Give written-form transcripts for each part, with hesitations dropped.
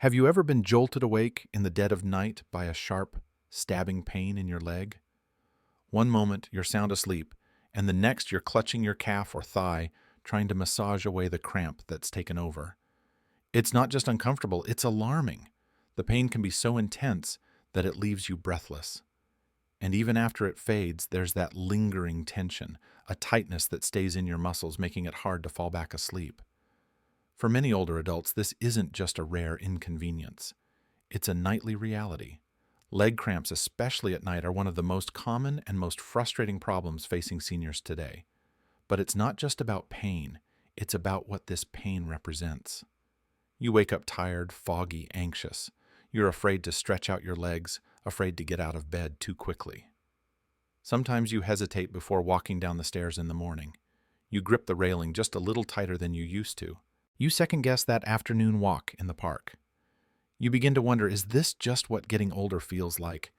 Have you ever been jolted awake in the dead of night by a sharp, stabbing pain in your leg? One moment you're sound asleep, and the next you're clutching your calf or thigh, trying to massage away the cramp that's taken over. It's not just uncomfortable, it's alarming. The pain can be so intense that it leaves you breathless. And even after it fades, there's that lingering tension, a tightness that stays in your muscles, making it hard to fall back asleep. For many older adults, this isn't just a rare inconvenience. It's a nightly reality. Leg cramps, especially at night, are one of the most common and most frustrating problems facing seniors today. But it's not just about pain, it's about what this pain represents. You wake up tired, foggy, anxious. You're afraid to stretch out your legs, afraid to get out of bed too quickly. Sometimes you hesitate before walking down the stairs in the morning. You grip the railing just a little tighter than you used to. You second-guess that afternoon walk in the park. You begin to wonder, is this just what getting older feels like?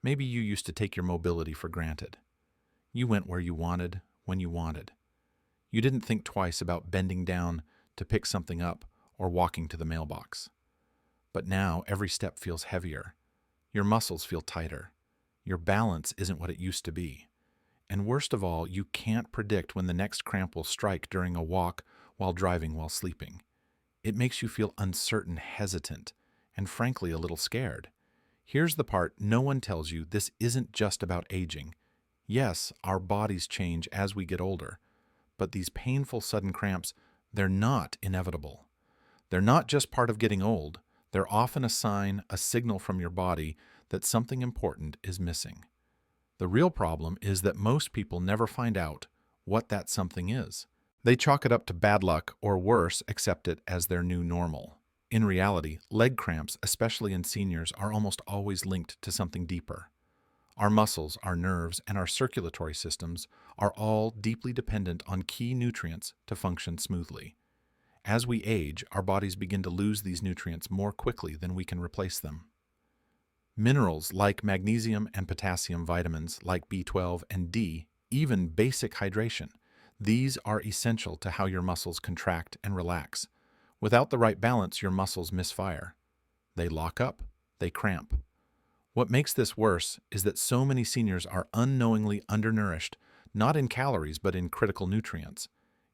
Maybe you used to take your mobility for granted. You went where you wanted, when you wanted. You didn't think twice about bending down to pick something up or walking to the mailbox. But now every step feels heavier. Your muscles feel tighter. Your balance isn't what it used to be. And worst of all, you can't predict when the next cramp will strike during a walk, while driving, while sleeping. It makes you feel uncertain, hesitant, and frankly a little scared. Here's the part no one tells you: this isn't just about aging. Yes, our bodies change as we get older, but these painful sudden cramps, they're not inevitable. They're not just part of getting old. They're often a sign, a signal from your body that something important is missing. The real problem is that most people never find out what that something is. They chalk it up to bad luck, or worse, accept it as their new normal. In reality, leg cramps, especially in seniors, are almost always linked to something deeper. Our muscles, our nerves, and our circulatory systems are all deeply dependent on key nutrients to function smoothly. As we age, our bodies begin to lose these nutrients more quickly than we can replace them. Minerals like magnesium and potassium, vitamins like B12 and D, even basic hydration, these are essential to how your muscles contract and relax. Without the right balance, your muscles misfire. They lock up. They cramp. What makes this worse is that so many seniors are unknowingly undernourished, not in calories but in critical nutrients.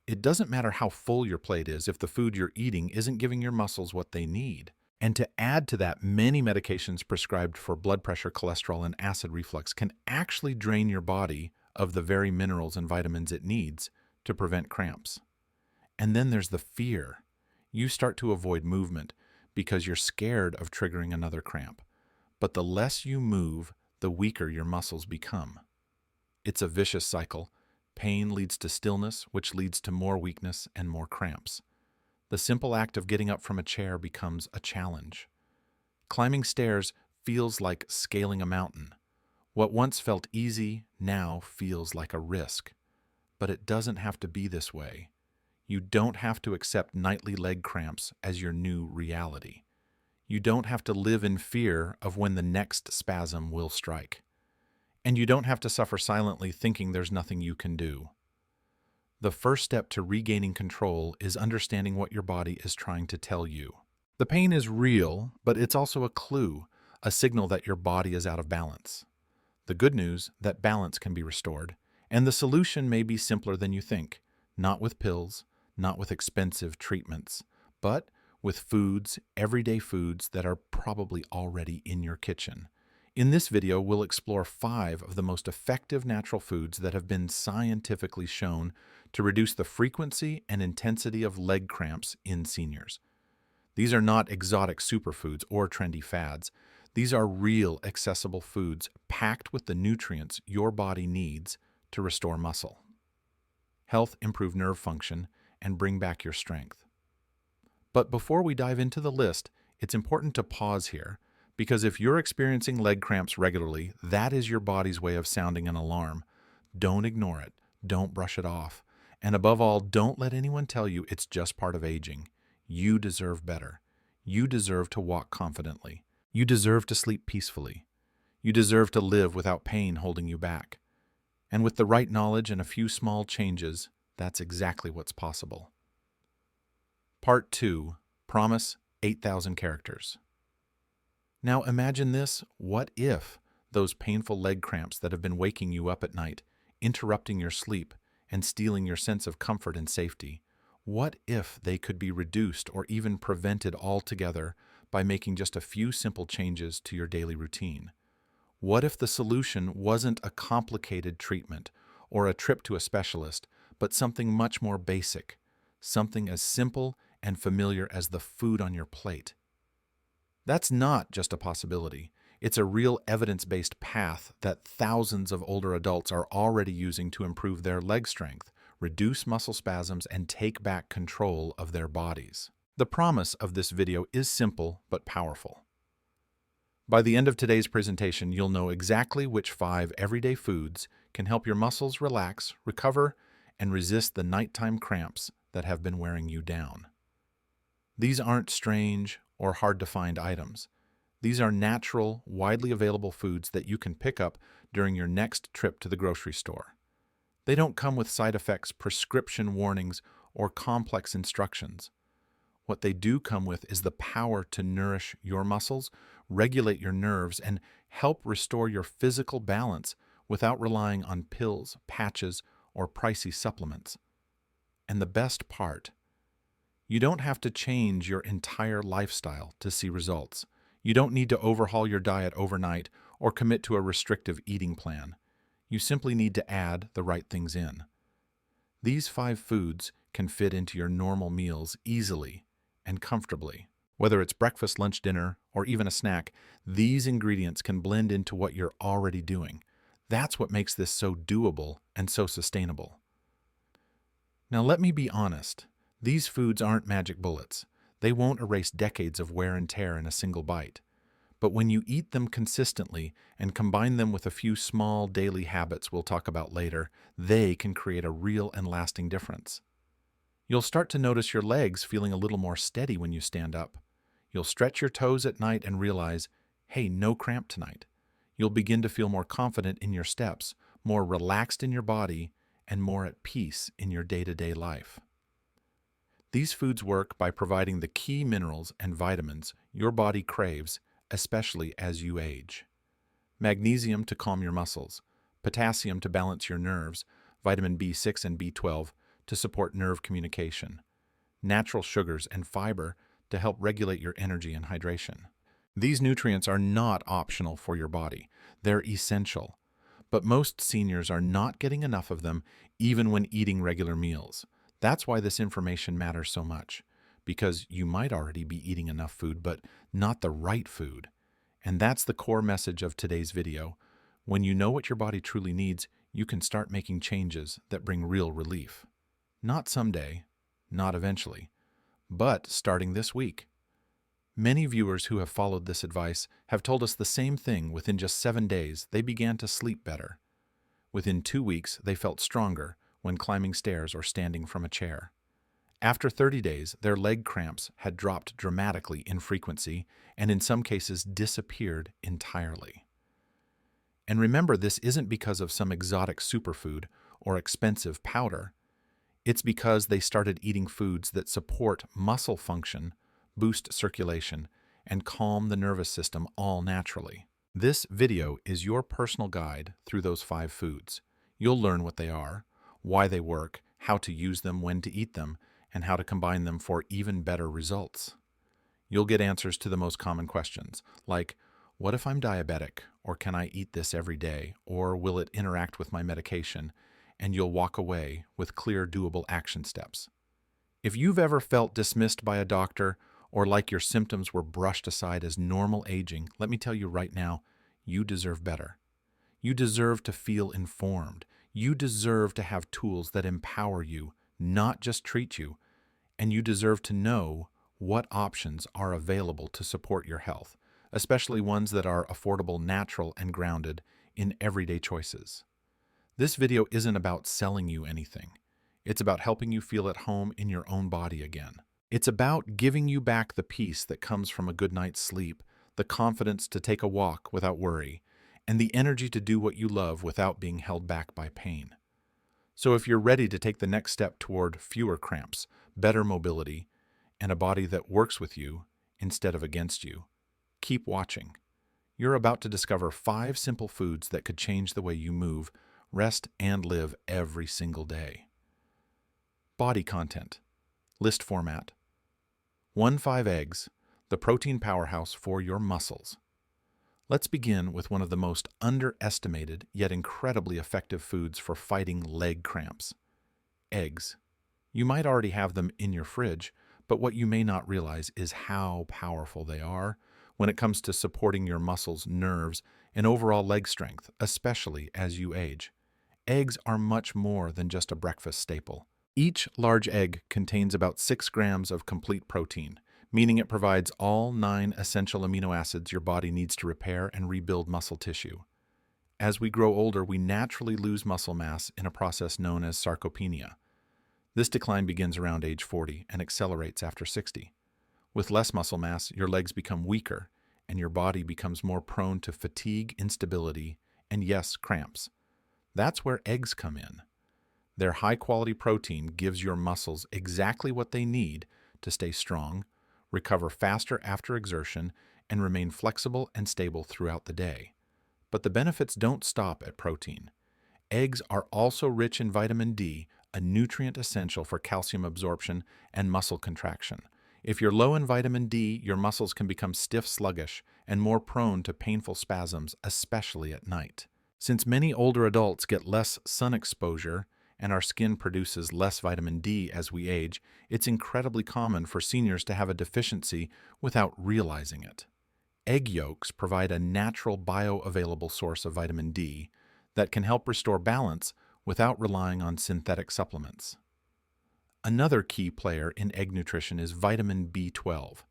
It doesn't matter how full your plate is if the food you're eating isn't giving your muscles what they need. And to add to that, many medications prescribed for blood pressure, cholesterol, and acid reflux can actually drain your body of the very minerals and vitamins it needs to prevent cramps. And then there's the fear. You start to avoid movement because you're scared of triggering another cramp. But the less you move, the weaker your muscles become. It's a vicious cycle. Pain leads to stillness, which leads to more weakness and more cramps. The simple act of getting up from a chair becomes a challenge. Climbing stairs feels like scaling a mountain. What once felt easy now feels like a risk. But it doesn't have to be this way. You don't have to accept nightly leg cramps as your new reality. You don't have to live in fear of when the next spasm will strike. And you don't have to suffer silently thinking there's nothing you can do. The first step to regaining control is understanding what your body is trying to tell you. The pain is real, but it's also a clue, a signal that your body is out of balance. The good news, that balance can be restored, and the solution may be simpler than you think, not with pills, not with expensive treatments, but with foods, everyday foods that are probably already in your kitchen. In this video, we'll explore 5 of the most effective natural foods that have been scientifically shown to reduce the frequency and intensity of leg cramps in seniors. These are not exotic superfoods or trendy fads. These are real, accessible foods packed with the nutrients your body needs to restore muscle, health, improve nerve function, and bring back your strength. But before we dive into the list, it's important to pause here, because if you're experiencing leg cramps regularly, that is your body's way of sounding an alarm. Don't ignore it. Don't brush it off. And above all, don't let anyone tell you it's just part of aging. You deserve better. You deserve to walk confidently. You deserve to sleep peacefully. You deserve to live without pain holding you back. And with the right knowledge and a few small changes, that's exactly what's possible. Part 2. Promise 8,000 characters. Now imagine this. What if those painful leg cramps that have been waking you up at night, interrupting your sleep, and stealing your sense of comfort and safety, what if they could be reduced or even prevented altogether by making just a few simple changes to your daily routine? What if the solution wasn't a complicated treatment or a trip to a specialist, but something much more basic, something as simple and familiar as the food on your plate? That's not just a possibility. It's a real evidence-based path that thousands of older adults are already using to improve their leg strength, reduce muscle spasms, and take back control of their bodies. The promise of this video is simple but powerful. By the end of today's presentation, you'll know exactly which 5 everyday foods can help your muscles relax, recover, and resist the nighttime cramps that have been wearing you down. These aren't strange or hard-to-find items. These are natural, widely available foods that you can pick up during your next trip to the grocery store. They don't come with side effects, prescription warnings, or complex instructions. What they do come with is the power to nourish your muscles, regulate your nerves, and help restore your physical balance without relying on pills, patches, or pricey supplements. And the best part, you don't have to change your entire lifestyle to see results. You don't need to overhaul your diet overnight or commit to a restrictive eating plan. You simply need to add the right things in. These 5 foods can fit into your normal meals easily and comfortably. Whether it's breakfast, lunch, dinner, or even a snack, these ingredients can blend into what you're already doing. That's what makes this so doable and so sustainable. Now let me be honest. These foods aren't magic bullets. They won't erase decades of wear and tear in a single bite. But when you eat them consistently and combine them with a few small daily habits we'll talk about later, they can create a real and lasting difference. You'll start to notice your legs feeling a little more steady when you stand up. You'll stretch your toes at night and realize, hey, no cramp tonight. You'll begin to feel more confident in your steps, more relaxed in your body, and more at peace in your day-to-day life. These foods work by providing the key minerals and vitamins your body craves, especially as you age. Magnesium to calm your muscles, potassium to balance your nerves, vitamin B6 and B12 to support nerve communication, natural sugars and fiber to help regulate your energy and hydration. These nutrients are not optional for your body. They're essential. But most seniors are not getting enough of them even when eating regular meals. That's why this information matters so much, because you might already be eating enough food, but not the right food. And that's the core message of today's video. When you know what your body truly needs, you can start making changes that bring real relief. Not someday, not eventually, but starting this week. Many viewers who have followed this advice have told us the same thing. Within just 7 days, they began to sleep better. Within 2 weeks, they felt stronger when climbing stairs or standing from a chair. After 30 days, their leg cramps had dropped dramatically in frequency and in some cases disappeared entirely. And remember, this isn't because of some exotic superfood or expensive powder. It's because they started eating foods that support muscle function, boost circulation, and calm the nervous system all naturally. This video is your personal guide through those 5 foods. You'll learn what they are, why they work, how to use them, when to eat them, and how to combine them for even better results. You'll get answers to the most common questions, like, what if I'm diabetic, or can I eat this every day, or will it interact with my medication? And you'll walk away with clear, doable action steps. If you've ever felt dismissed by a doctor, or like your symptoms were brushed aside as normal aging, let me tell you right now, you deserve better. You deserve to feel informed. You deserve to have tools that empower you, not just treat you. And you deserve to know what options are available to support your health, especially ones that are affordable, natural, and grounded in everyday choices. This video isn't about selling you anything. It's about helping you feel at home in your own body again. It's about giving you back the peace that comes from a good night's sleep, the confidence to take a walk without worry, and the energy to do what you love without being held back by pain. So if you're ready to take the next step toward fewer cramps, better mobility, and a body that works with you instead of against you. Keep watching. You're about to discover 5 simple foods that could change the way you move, rest, and live every single day. Body content. List format. 1-5 eggs, the protein powerhouse for your muscles. Let's begin with one of the most underestimated yet incredibly effective foods for fighting leg cramps. Eggs. You might already have them in your fridge, but what you may not realize is how powerful they are when it comes to supporting your muscles, nerves, and overall leg strength, especially as you age. Eggs are much more than just a breakfast staple. Each large egg contains about 6 grams of complete protein, meaning it provides all 9 essential amino acids your body needs to repair and rebuild muscle tissue. As we grow older, we naturally lose muscle mass in a process known as sarcopenia. This decline begins around age 40 and accelerates after 60. With less muscle mass, your legs become weaker, and your body becomes more prone to fatigue, instability, and yes, cramps. That's where eggs come in. Their high-quality protein gives your muscles exactly what they need to stay strong, recover faster after exertion, and remain flexible and stable throughout the day. But the benefits don't stop at protein. Eggs are also rich in vitamin D, a nutrient essential for calcium absorption and muscle contraction. If you're low in vitamin D, your muscles can become stiff, sluggish, and more prone to painful spasms, especially at night. Since many older adults get less sun exposure and our skin produces less vitamin D as we age, it's incredibly common for seniors to have a deficiency without realizing it. Egg yolks provide a natural bioavailable source of vitamin D that can help restore balance without relying on synthetic supplements. Another key player in egg nutrition is vitamin B12.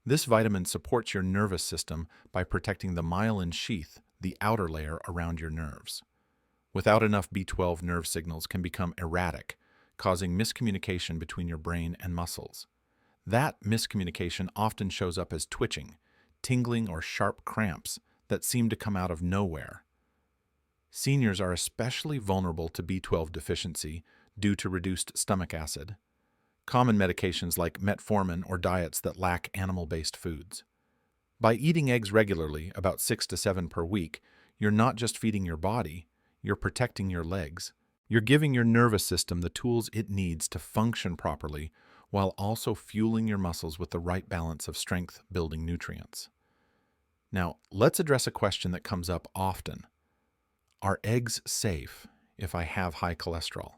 This vitamin supports your nervous system by protecting the myelin sheath, the outer layer around your nerves. Without enough B12, nerve signals can become erratic, causing miscommunication between your brain and muscles. That miscommunication often shows up as twitching, tingling, or sharp cramps that seem to come out of nowhere. Seniors are especially vulnerable to B12 deficiency due to reduced stomach acid, common medications like metformin, or diets that lack animal-based foods. By eating eggs regularly, about 6 to 7 per week, you're not just feeding your body, you're protecting your legs. You're giving your nervous system the tools it needs to function properly while also fueling your muscles with the right balance of strength-building nutrients. Now, let's address a question that comes up often. Are eggs safe if I have high cholesterol?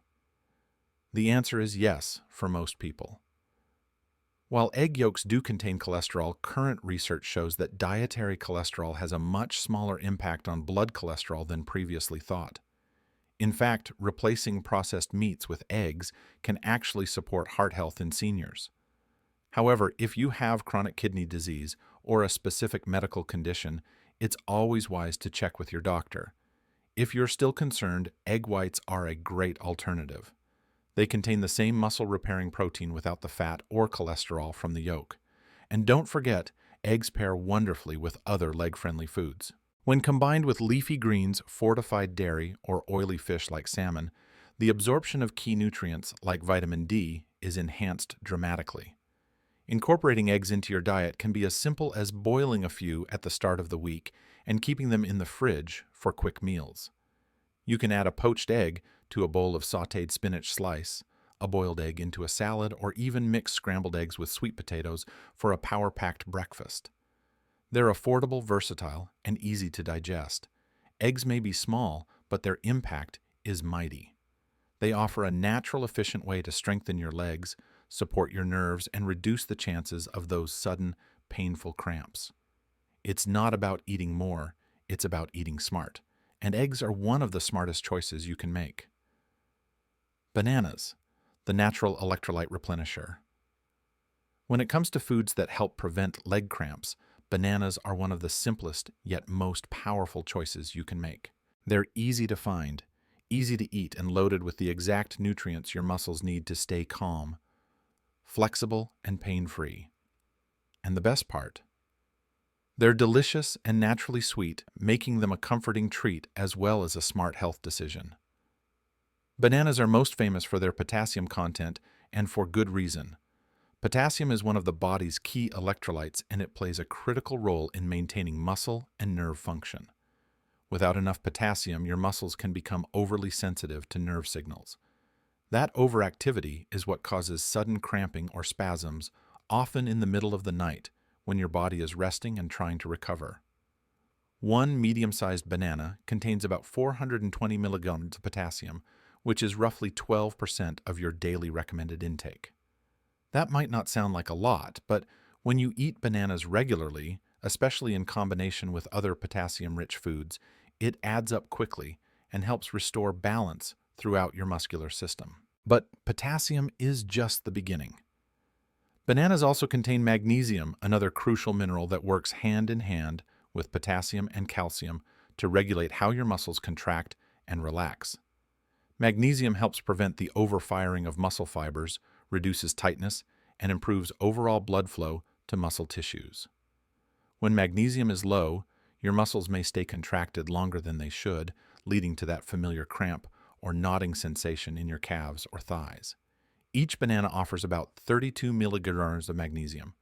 The answer is yes for most people. While egg yolks do contain cholesterol, current research shows that dietary cholesterol has a much smaller impact on blood cholesterol than previously thought. In fact, replacing processed meats with eggs can actually support heart health in seniors. However, if you have chronic kidney disease or a specific medical condition, it's always wise to check with your doctor. If you're still concerned, egg whites are a great alternative. They contain the same muscle-repairing protein without the fat or cholesterol from the yolk. And don't forget, eggs pair wonderfully with other leg-friendly foods. When combined with leafy greens, fortified dairy, or oily fish like salmon, the absorption of key nutrients like vitamin D is enhanced dramatically. Incorporating eggs into your diet can be as simple as boiling a few at the start of the week and keeping them in the fridge for quick meals. You can add a poached egg to a bowl of sautéed spinach slice, a boiled egg into a salad, or even mix scrambled eggs with sweet potatoes for a power-packed breakfast. They're affordable, versatile, and easy to digest. Eggs may be small, but their impact is mighty. They offer a natural, efficient way to strengthen your legs, support your nerves, and reduce the chances of those sudden, painful cramps. It's not about eating more, it's about eating smart. And eggs are one of the smartest choices you can make. Bananas, the natural electrolyte replenisher. When it comes to foods that help prevent leg cramps, bananas are one of the simplest yet most powerful choices you can make. They're easy to find, easy to eat, and loaded with the exact nutrients your muscles need to stay calm, flexible, and pain-free. And the best part, they're delicious and naturally sweet, making them a comforting treat as well as a smart health decision. Bananas are most famous for their potassium content, and for good reason. Potassium is one of the body's key electrolytes, and it plays a critical role in maintaining muscle and nerve function. Without enough potassium, your muscles can become overly sensitive to nerve signals. That overactivity is what causes sudden cramping or spasms, often in the middle of the night when your body is resting and trying to recover. One medium-sized banana contains about 420 milligrams of potassium, which is roughly 12% of your daily recommended intake. That might not sound like a lot, but when you eat bananas regularly, especially in combination with other potassium-rich foods, it adds up quickly and helps restore balance throughout your muscular system. But potassium is just the beginning. Bananas also contain magnesium, another crucial mineral that works hand in hand with potassium and calcium to regulate how your muscles contract and relax. Magnesium helps prevent the overfiring of muscle fibers, reduces tightness, and improves overall blood flow to muscle tissues. When magnesium is low, your muscles may stay contracted longer than they should, leading to that familiar cramp or knotting sensation in your calves or thighs. Each banana offers about 32 milligrams of magnesium.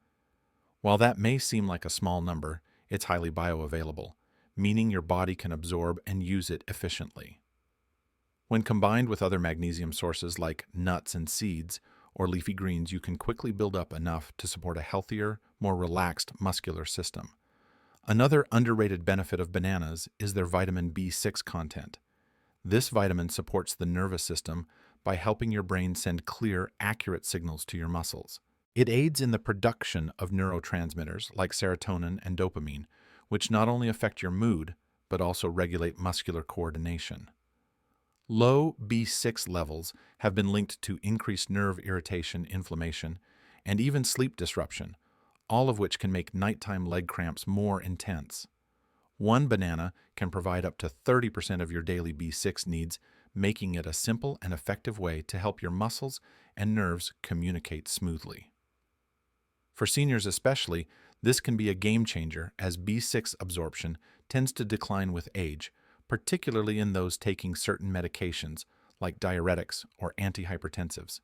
While that may seem like a small number, it's highly bioavailable, meaning your body can absorb and use it efficiently. When combined with other magnesium sources like nuts and seeds or leafy greens, you can quickly build up enough to support a healthier, more relaxed muscular system. Another underrated benefit of bananas is their vitamin B6 content. This vitamin supports the nervous system by helping your brain send clear, accurate signals to your muscles. It aids in the production of neurotransmitters like serotonin and dopamine, which not only affect your mood, but also regulate muscular coordination. Low B6 levels have been linked to increased nerve irritation, inflammation, and even sleep disruption, all of which can make nighttime leg cramps more intense. One banana can provide up to 30% of your daily B6 needs, making it a simple and effective way to help your muscles and nerves communicate smoothly. For seniors especially, this can be a game changer as B6 absorption tends to decline with age, particularly in those taking certain medications like diuretics or antihypertensives.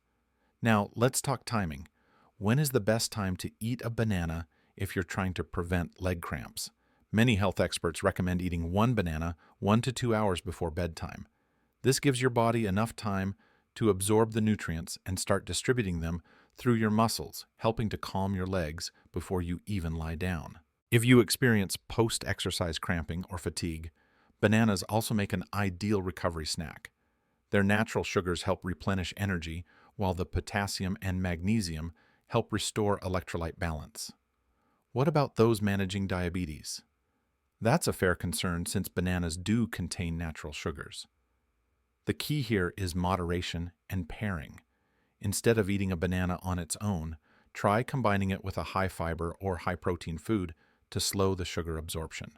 Now, let's talk timing. When is the best time to eat a banana if you're trying to prevent leg cramps? Many health experts recommend eating one banana 1 to 2 hours before bedtime. This gives your body enough time to absorb the nutrients and start distributing them through your muscles, helping to calm your legs before you even lie down. If you experience post-exercise cramping or fatigue, bananas also make an ideal recovery snack. Their natural sugars help replenish energy, while the potassium and magnesium help restore electrolyte balance. What about those managing diabetes? That's a fair concern since bananas do contain natural sugars. The key here is moderation and pairing. Instead of eating a banana on its own, try combining it with a high-fiber or high-protein food to slow the sugar absorption.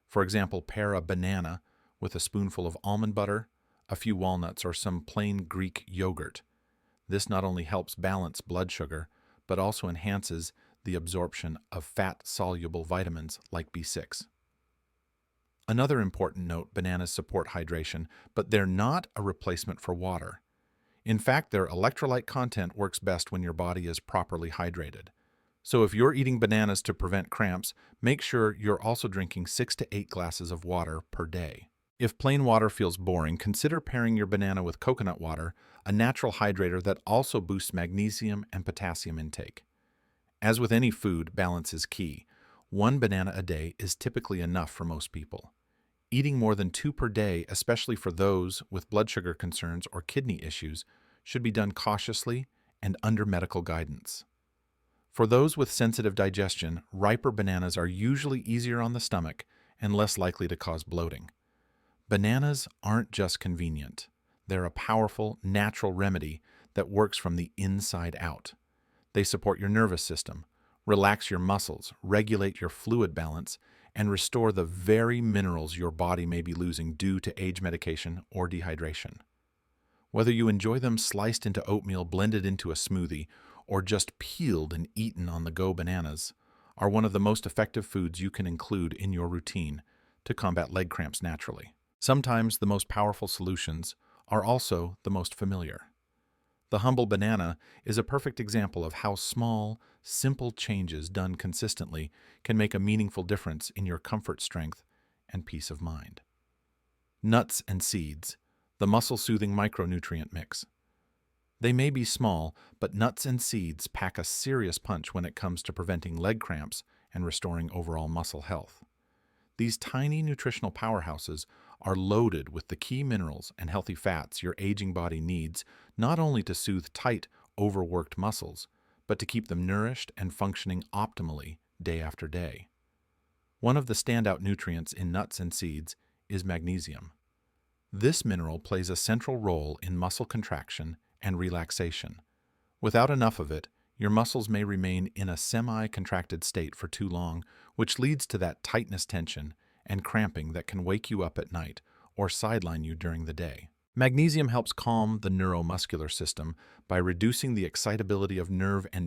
For example, pair a banana with a spoonful of almond butter, a few walnuts, or some plain Greek yogurt. This not only helps balance blood sugar, but also enhances the absorption of fat-soluble vitamins like B6. Another important note, bananas support hydration, but they're not a replacement for water. In fact, their electrolyte content works best when your body is properly hydrated. So if you're eating bananas to prevent cramps, make sure you're also drinking 6 to 8 glasses of water per day. If plain water feels boring, consider pairing your banana with coconut water, a natural hydrator that also boosts magnesium and potassium intake. As with any food, balance is key. 1 banana a day is typically enough for most people. Eating more than 2 per day, especially for those with blood sugar concerns or kidney issues, should be done cautiously and under medical guidance. For those with sensitive digestion, riper bananas are usually easier on the stomach and less likely to cause bloating. Bananas aren't just convenient. They're a powerful, natural remedy that works from the inside out. They support your nervous system, relax your muscles, regulate your fluid balance, and restore the very minerals your body may be losing due to age medication or dehydration. Whether you enjoy them sliced into oatmeal, blended into a smoothie, or just peeled and eaten on the go, bananas are one of the most effective foods you can include in your routine to combat leg cramps naturally. Sometimes the most powerful solutions are also the most familiar. The humble banana is a perfect example of how small, simple changes done consistently can make a meaningful difference in your comfort strength and peace of mind. Nuts and seeds, the muscle-soothing micronutrient mix. They may be small, but nuts and seeds pack a serious punch when it comes to preventing leg cramps and restoring overall muscle health. These tiny nutritional powerhouses are loaded with the key minerals and healthy fats your aging body needs, not only to soothe tight, overworked muscles, but to keep them nourished and functioning optimally day after day. One of the standout nutrients in nuts and seeds is magnesium. This mineral plays a central role in muscle contraction and relaxation. Without enough of it, your muscles may remain in a semi-contracted state for too long, which leads to that tightness tension and cramping that can wake you up at night or sideline you during the day. Magnesium helps calm the neuromuscular system by reducing the excitability of nerve and